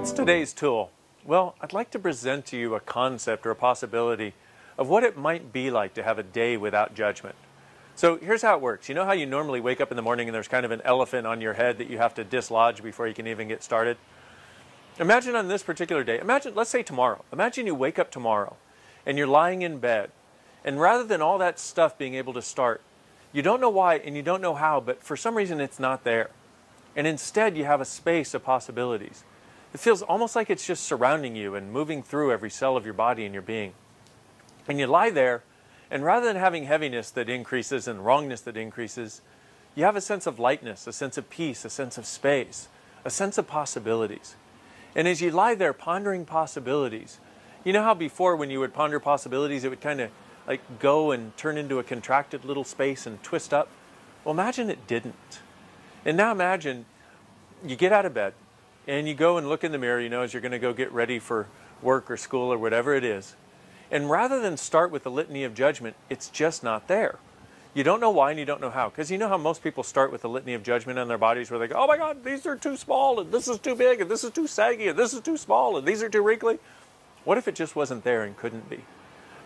What's today's tool? Well, I'd like to present to you a concept or a possibility of what it might be like to have a day without judgment. So here's how it works. You know how you normally wake up in the morning and there's kind of an elephant on your head that you have to dislodge before you can even get started? Imagine on this particular day, let's say tomorrow. Imagine you wake up tomorrow and you're lying in bed, and rather than all that stuff being able to start, you don't know why and you don't know how, but for some reason it's not there. And instead you have a space of possibilities. It feels almost like it's just surrounding you and moving through every cell of your body and your being. And you lie there, and rather than having heaviness that increases and wrongness that increases, you have a sense of lightness, a sense of peace, a sense of space, a sense of possibilities. And as you lie there pondering possibilities, you know how before when you would ponder possibilities, it would kind of like go and turn into a contracted little space and twist up? Well, imagine it didn't. And now imagine you get out of bed and you go and look in the mirror, you know, as you're going to go get ready for work or school or whatever it is. And rather than start with the litany of judgment, it's just not there. You don't know why and you don't know how. Because you know how most people start with the litany of judgment on their bodies where they go, oh my God, these are too small, and this is too big, and this is too saggy, and this is too small, and these are too wrinkly. What if it just wasn't there and couldn't be?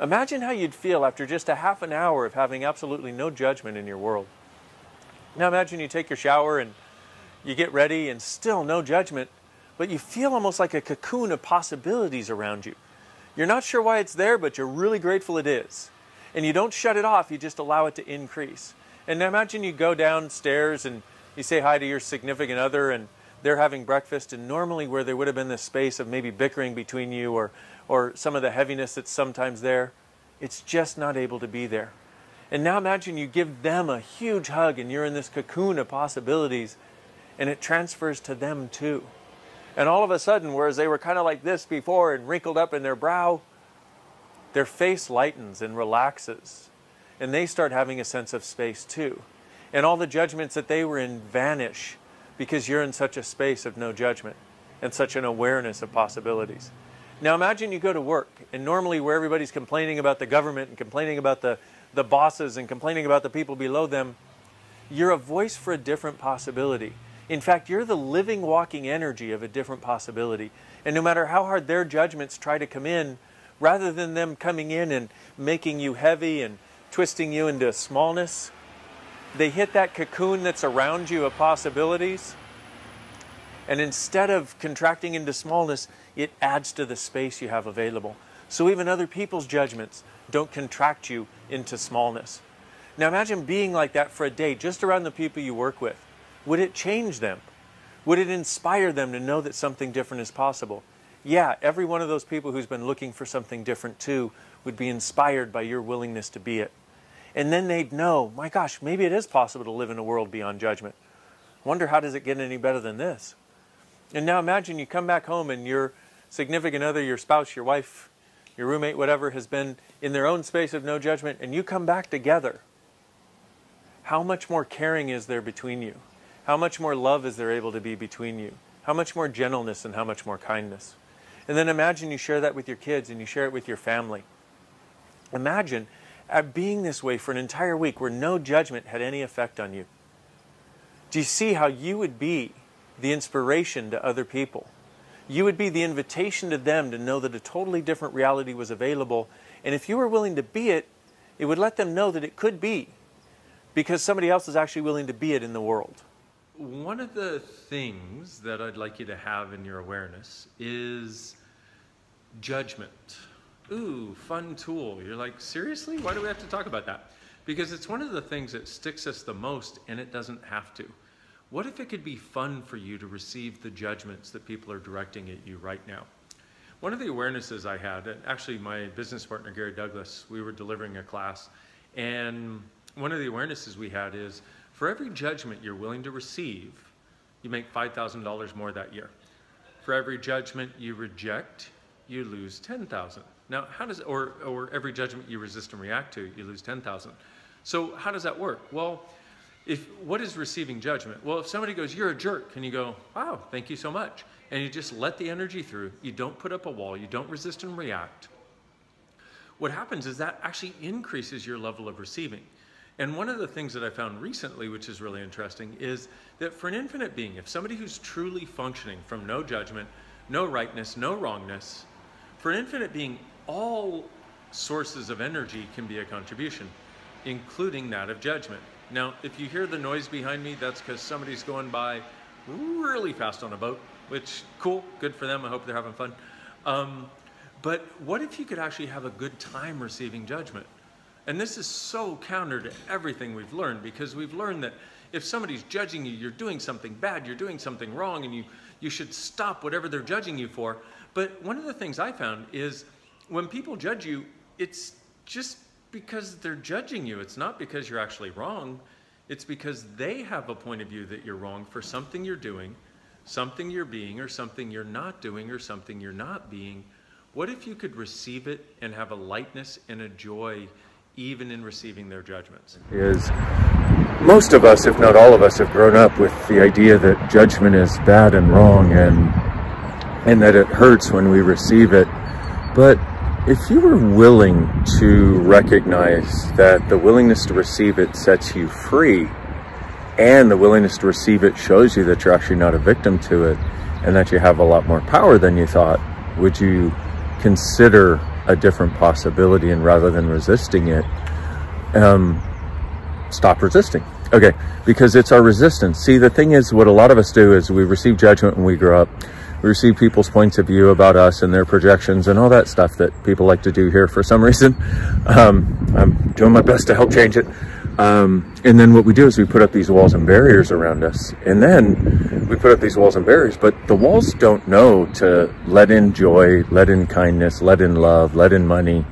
Imagine how you'd feel after just a half an hour of having absolutely no judgment in your world. Now imagine you take your shower and you get ready and still no judgment, but you feel almost like a cocoon of possibilities around you. You're not sure why it's there, but you're really grateful it is. And you don't shut it off, you just allow it to increase. And now imagine you go downstairs and you say hi to your significant other and they're having breakfast, and normally where there would have been this space of maybe bickering between you or some of the heaviness that's sometimes there, it's just not able to be there. And now imagine you give them a huge hug and you're in this cocoon of possibilities and it transfers to them too. And all of a sudden, whereas they were kind of like this before and wrinkled up in their brow, their face lightens and relaxes. And they start having a sense of space too. And all the judgments that they were in vanish because you're in such a space of no judgment and such an awareness of possibilities. Now imagine you go to work, and normally where everybody's complaining about the government and complaining about the bosses and complaining about the people below them, you're a voice for a different possibility. In fact, you're the living, walking energy of a different possibility. And no matter how hard their judgments try to come in, rather than them coming in and making you heavy and twisting you into smallness, they hit that cocoon that's around you of possibilities. And instead of contracting into smallness, it adds to the space you have available. So even other people's judgments don't contract you into smallness. Now imagine being like that for a day, just around the people you work with. Would it change them? Would it inspire them to know that something different is possible? Yeah, every one of those people who's been looking for something different too would be inspired by your willingness to be it. And then they'd know, my gosh, maybe it is possible to live in a world beyond judgment. Wonder how does it get any better than this? And now imagine you come back home and your significant other, your spouse, your wife, your roommate, whatever, has been in their own space of no judgment, and you come back together. How much more caring is there between you? How much more love is there able to be between you? How much more gentleness and how much more kindness? And then imagine you share that with your kids and you share it with your family. Imagine being this way for an entire week where no judgment had any effect on you. Do you see how you would be the inspiration to other people? You would be the invitation to them to know that a totally different reality was available. And if you were willing to be it, it would let them know that it could be, because somebody else is actually willing to be it in the world. One of the things that I'd like you to have in your awareness is judgment. Ooh, fun tool. You're like, seriously? Why do we have to talk about that? Because it's one of the things that sticks us the most, and it doesn't have to. What if it could be fun for you to receive the judgments that people are directing at you right now? One of the awarenesses I had, and actually my business partner, Gary Douglas, we were delivering a class, and one of the awarenesses we had is, for every judgment you're willing to receive, you make $5,000 more that year. For every judgment you reject, you lose $10,000. Now, how does, or every judgment you resist and react to, you lose $10,000. So how does that work? Well, what is receiving judgment? Well, if somebody goes, you're a jerk, and you go, wow, thank you so much. And you just let the energy through. You don't put up a wall. You don't resist and react. What happens is that actually increases your level of receiving. And one of the things that I found recently, which is really interesting, is that for an infinite being, if somebody who's truly functioning from no judgment, no rightness, no wrongness. For an infinite being, all sources of energy can be a contribution, including that of judgment. Now, if you hear the noise behind me, that's because somebody's going by really fast on a boat, which, cool, good for them. I hope they're having fun. But what if you could actually have a good time receiving judgment? And this is so counter to everything we've learned, because we've learned that if somebody's judging you, you're doing something bad, you're doing something wrong, and you should stop whatever they're judging you for. But one of the things I found is when people judge you, it's just because they're judging you. It's not because you're actually wrong. It's because they have a point of view that you're wrong for something you're doing, something you're being, or something you're not doing, or something you're not being. What if you could receive it and have a lightness and a joy even in receiving their judgments? Most of us, if not all of us, have grown up with the idea that judgment is bad and wrong, and that it hurts when we receive it. But if you were willing to recognize that the willingness to receive it sets you free, and the willingness to receive it shows you that you're actually not a victim to it, and that you have a lot more power than you thought, would you consider a different possibility, and rather than resisting it, stop resisting? Okay, because it's our resistance. See, the thing is, what a lot of us do is we receive judgment when we grow up. We receive people's points of view about us and their projections and all that stuff that people like to do here for some reason. I'm doing my best to help change it. And then what we do is we put up these walls and barriers around us. And then we put up these walls and barriers, but the walls don't know to let in joy, let in kindness, let in love, let in money,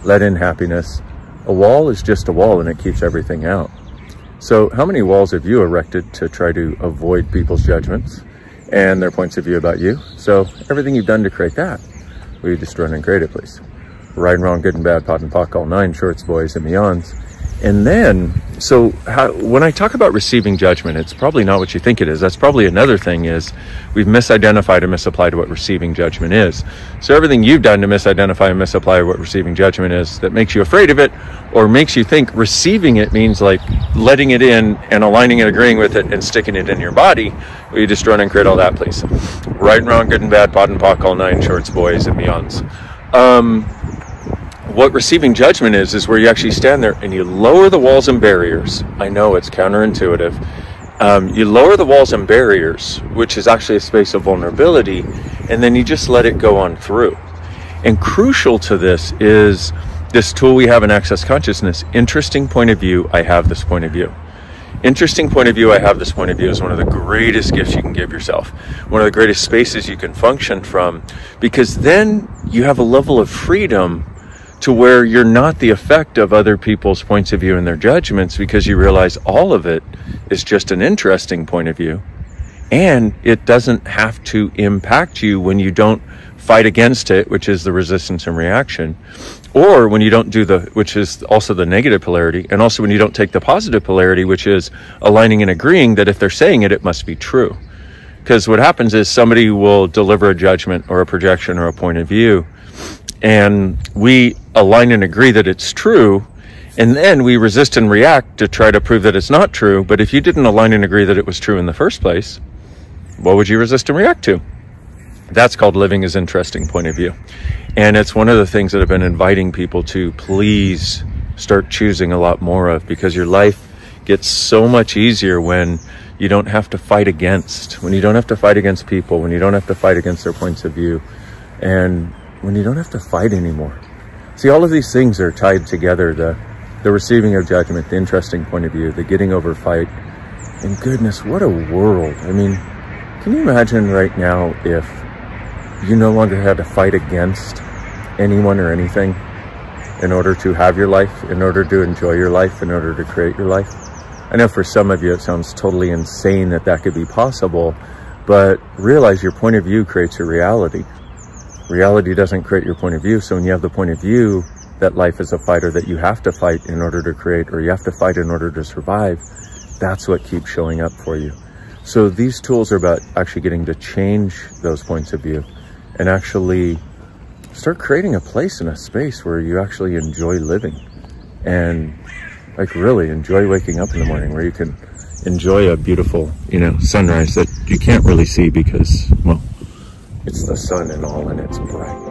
let in happiness. A wall is just a wall, and it keeps everything out. So how many walls have you erected to try to avoid people's judgments and their points of view about you? So everything you've done to create that, will you just run and create it, please? Right and wrong, good and bad, pot and pock, all nine, shorts, boys, and beyonds. And then, so when I talk about receiving judgment, it's probably not what you think it is. That's probably another thing, is we've misidentified and misapplied what receiving judgment is. So everything you've done to misidentify and misapply what receiving judgment is that makes you afraid of it, or makes you think receiving it means like letting it in and aligning and agreeing with it and sticking it in your body. Will you just run and create all that, please? Right and wrong, good and bad, pot and pock, all nine, shorts, boys, and beyonds. What receiving judgment is where you actually stand there and you lower the walls and barriers. I know it's counterintuitive. You lower the walls and barriers, which is actually a space of vulnerability, and then you just let it go on through. And crucial to this is this tool we have in Access Consciousness. Interesting point of view, I have this point of view. Interesting point of view, I have this point of view is one of the greatest gifts you can give yourself. One of the greatest spaces you can function from, because then you have a level of freedom to where you're not the effect of other people's points of view and their judgments, because you realize all of it is just an interesting point of view, and it doesn't have to impact you when you don't fight against it, which is the resistance and reaction, or when you don't do which is also the negative polarity, and also when you don't take the positive polarity, which is aligning and agreeing that if they're saying it, it must be true. Because what happens is somebody will deliver a judgment or a projection or a point of view, and we align and agree that it's true, and then we resist and react to try to prove that it's not true. But if you didn't align and agree that it was true in the first place, what would you resist and react to? That's called living as interesting point of view. And it's one of the things that I've been inviting people to please start choosing a lot more of, because your life gets so much easier when you don't have to fight against, when you don't have to fight against people, when you don't have to fight against their points of view, and when you don't have to fight anymore. See, all of these things are tied together. The receiving of judgment, the interesting point of view, the getting over fight. And goodness, what a world. I mean, can you imagine right now if you no longer had to fight against anyone or anything in order to have your life, in order to enjoy your life, in order to create your life? I know for some of you it sounds totally insane that that could be possible, but realize your point of view creates your reality. Reality doesn't create your point of view. So when you have the point of view that life is a fight, or that you have to fight in order to create, or you have to fight in order to survive, that's what keeps showing up for you. So these tools are about actually getting to change those points of view and actually start creating a place and a space where you actually enjoy living, and like really enjoy waking up in the morning, where you can enjoy a beautiful, sunrise that you can't really see because, well, It's the sun and all in its bright.